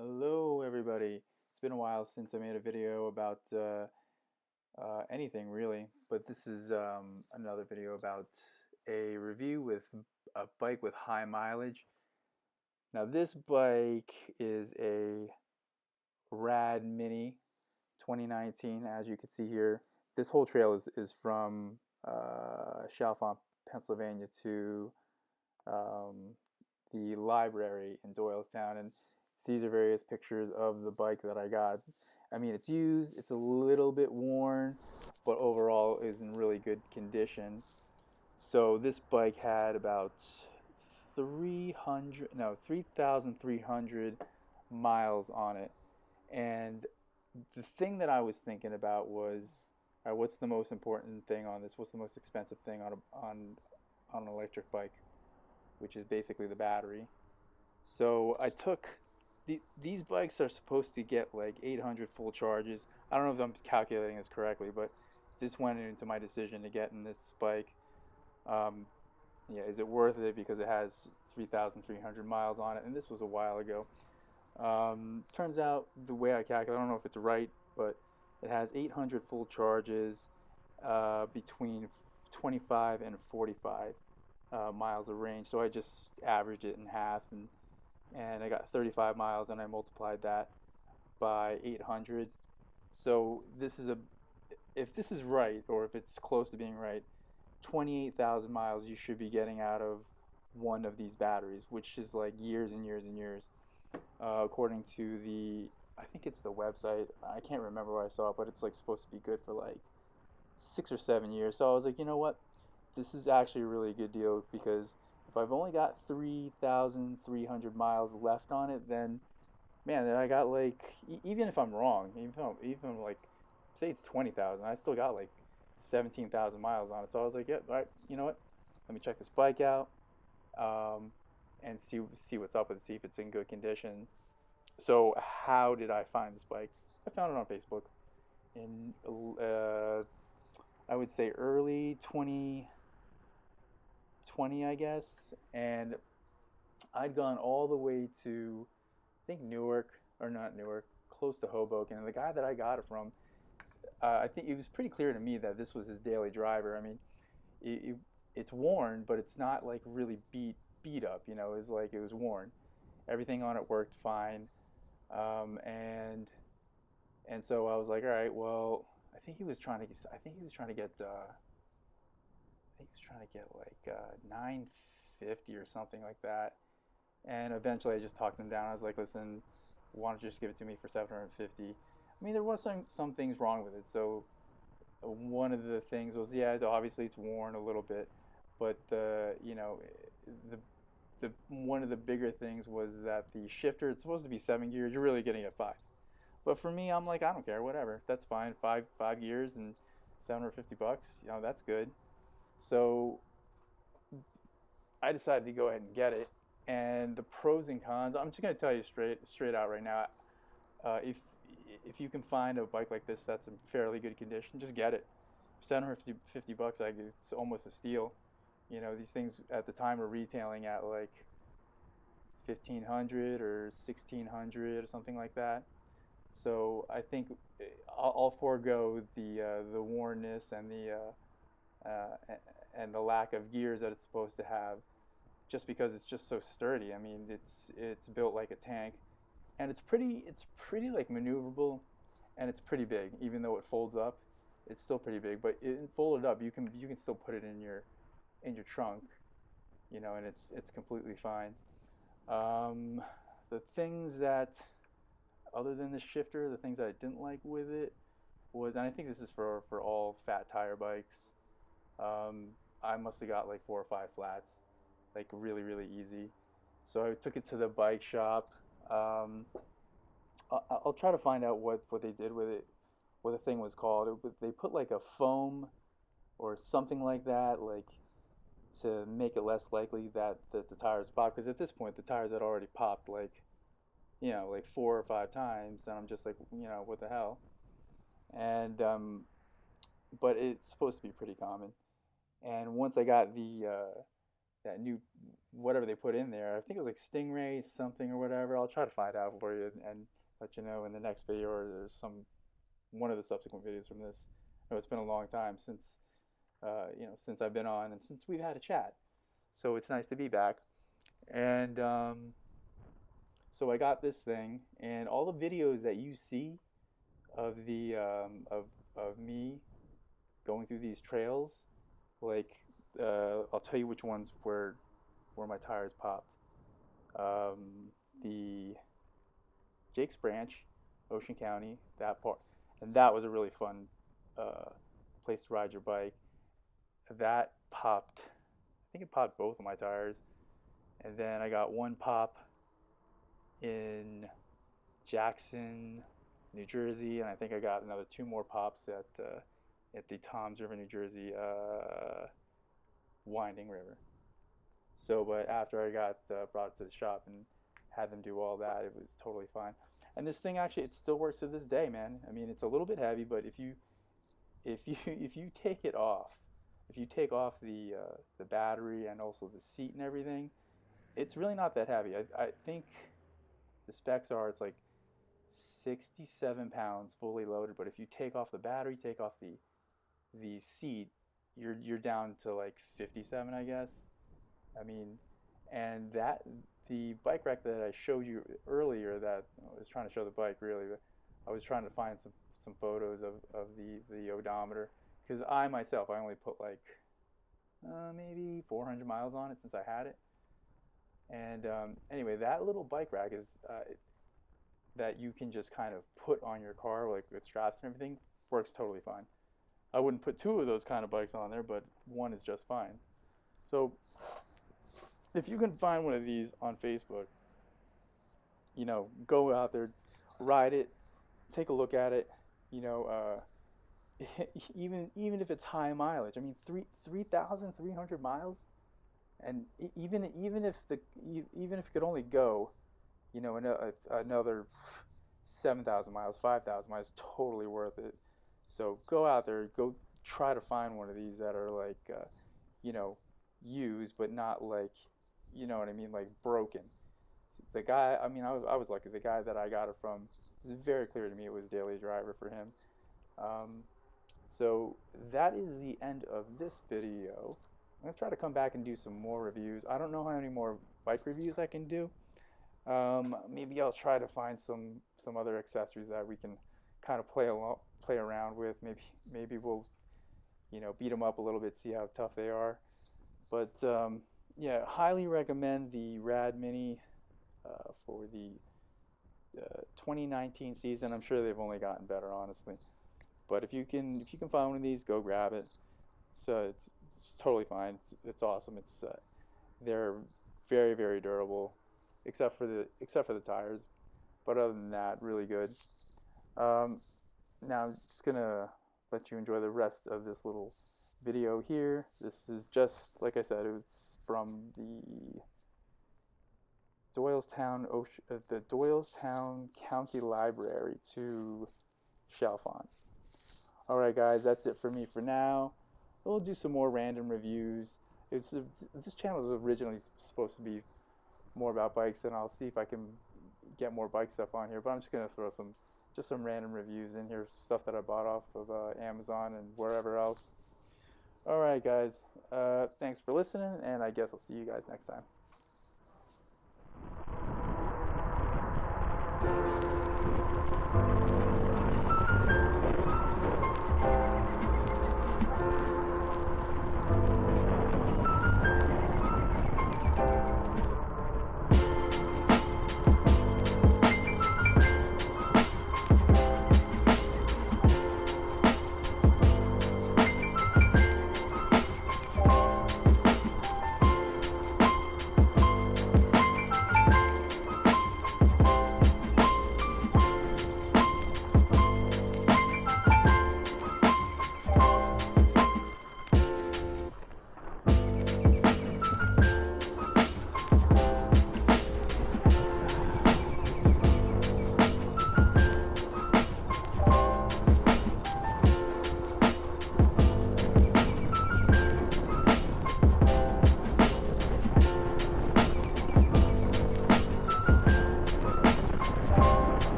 Hello, everybody. It's been a while since I made a video about anything really, but this is another video about a review with a bike with high mileage. Now, this bike is a Rad Mini 2019, as you can see here. This whole trail is from Chalfont, Pennsylvania to um, the library in Doylestown, and these are various pictures of the bike that I got. I mean, it's used, it's a little bit worn, but overall is in really good condition. So this bike had about 3,300 miles on it. And the thing that I was thinking about was, all right, what's the most important thing on this? What's the most expensive thing on an electric bike, which is basically the battery. So I took these bikes are supposed to get like 800 full charges. I don't know if I'm calculating this correctly, but this went into my decision to get in this bike. Um, yeah, is it worth it because it has 3,300 miles on it? And this was a while ago. Turns out the way I calculate, I don't know if it's right, but it has 800 full charges between 25 and 45 miles of range. So I just averaged it in half, and I got 35 miles, and I multiplied that by 800. So this is if this is right, or if it's close to being right, 28,000 miles you should be getting out of one of these batteries, which is like years and years and years, according to I think it's the website. I can't remember where I saw it, but it's like supposed to be good for like 6 or 7 years. So I was like, you know what? This is actually a really good deal because if I've only got 3,300 miles left on it, then man, then I got like, even if I'm wrong, even like, say it's 20,000, I still got like 17,000 miles on it. So I was like, yeah, all right, you know what? Let me check this bike out, um, and see what's up with it, see if it's in good condition. So how did I find this bike? I found it on Facebook in I would say early 2020, I guess, and I'd gone all the way to, I think, Newark, or not Newark, close to Hoboken. And the guy that I got it from, I think it was pretty clear to me that this was his daily driver. I mean, it, it, it's worn, but it's not like really beat up. You know, it's like it was worn. Everything on it worked fine, um, and and so I was like, all right, well, I think he was trying to. I think he was trying to get. I think he was trying to get like 950 or something like that. And eventually I just talked him down. I was like, listen, why don't you just give it to me for 750? I mean, there was some things wrong with it. So one of the things was, yeah, obviously it's worn a little bit, but the the one of the bigger things was that the shifter, it's supposed to be 7 gears. You're really getting it five. But for me, I'm like, I don't care, whatever. That's fine. Five gears and 750 bucks. You know, that's good. So I decided to go ahead and get it. And the pros and cons, I'm just going to tell you straight out right now. Uh, if if you can find a bike like this that's in fairly good condition, just get it. 750 bucks, it's almost a steal. You know, these things at the time were retailing at like 1,500 or 1,600 or something like that. So I think I'll forego the wornness and the lack of gears that it's supposed to have, just because it's just so sturdy. I mean, it's built like a tank, and it's pretty like maneuverable, and it's pretty big. Even though it folds up, it's still pretty big. But folded up, you can still put it in your trunk, you know, and it's completely fine. Um, the things that, other than the shifter, the things that I didn't like with it was, and I think this is for all fat tire bikes. I must have got like 4 or 5 flats, like really really easy. So I took it to the bike shop. Um, I'll try to find out what they did with it, what the thing was called. They put like a foam or something like that, like to make it less likely that the tires pop. Because at this point, the tires had already popped like, you know, like 4 or 5 times, and I'm just like, you know, what the hell? And but it's supposed to be pretty common. And once I got that new whatever they put in there. I think it was like Stingray something or whatever. I'll try to find out for you and let you know in the next video or there's one of the subsequent videos from this. I know it's been a long time since since I've been on and since we've had a chat. So it's nice to be back. And so I got this thing, and all the videos that you see of the of me going through these trails, like I'll tell you which ones where my tires popped. The Jake's Branch, Ocean County, that part, and that was a really fun place to ride your bike. That popped. I think it popped both of my tires, and then I got one pop in Jackson, New Jersey, and I think I got another 2 more pops at the Toms River, New Jersey, winding river. So, but after I got brought it to the shop and had them do all that, it was totally fine. And this thing actually, it still works to this day, man. I mean, it's a little bit heavy, but if you take it off, if you take off the battery and also the seat and everything, it's really not that heavy. I think the specs are it's like 67 pounds fully loaded, but if you take off the battery, take off the seat, you're down to like 57, I guess. I mean, and that the bike rack that I showed you earlier, that I was trying to show the bike really, but I was trying to find some photos of the odometer, because I myself, I only put like maybe 400 miles on it since I had it. And anyway, that little bike rack is that you can just kind of put on your car, like with straps and everything, works totally fine. I wouldn't put 2 of those kind of bikes on there, but one is just fine. So if you can find one of these on Facebook, go out there, ride it, take a look at it, even if it's high mileage. I mean, 3,300 miles, and even if it could only go, another 7,000 miles, 5,000 miles, totally worth it. So go out there, go try to find one of these that are like, used, but not like, you know what I mean, like broken. The guy, I mean, I was lucky. The guy that I got it from, it was very clear to me it was daily driver for him. So that is the end of this video. I'm going to try to come back and do some more reviews. I don't know how many more bike reviews I can do. Maybe I'll try to find some other accessories that we can kind of play around with. Maybe we'll beat them up a little bit, see how tough they are. But yeah, highly recommend the Rad Mini for the 2019 season. I'm sure they've only gotten better, honestly. But if you can find one of these, go grab it. It's totally fine. It's awesome. They're very, very durable, except for the tires. But other than that, really good. Now I'm just gonna let you enjoy the rest of this little video here. This is just, like I said, it was from the the Doylestown County Library to Chalfont. Alright guys, that's it for me for now. We'll do some more random reviews. This channel was originally supposed to be more about bikes, and I'll see if I can get more bike stuff on here, but I'm just going to throw some random reviews in here, stuff that I bought off of Amazon and wherever else. Alright guys, thanks for listening, and I guess I'll see you guys next time.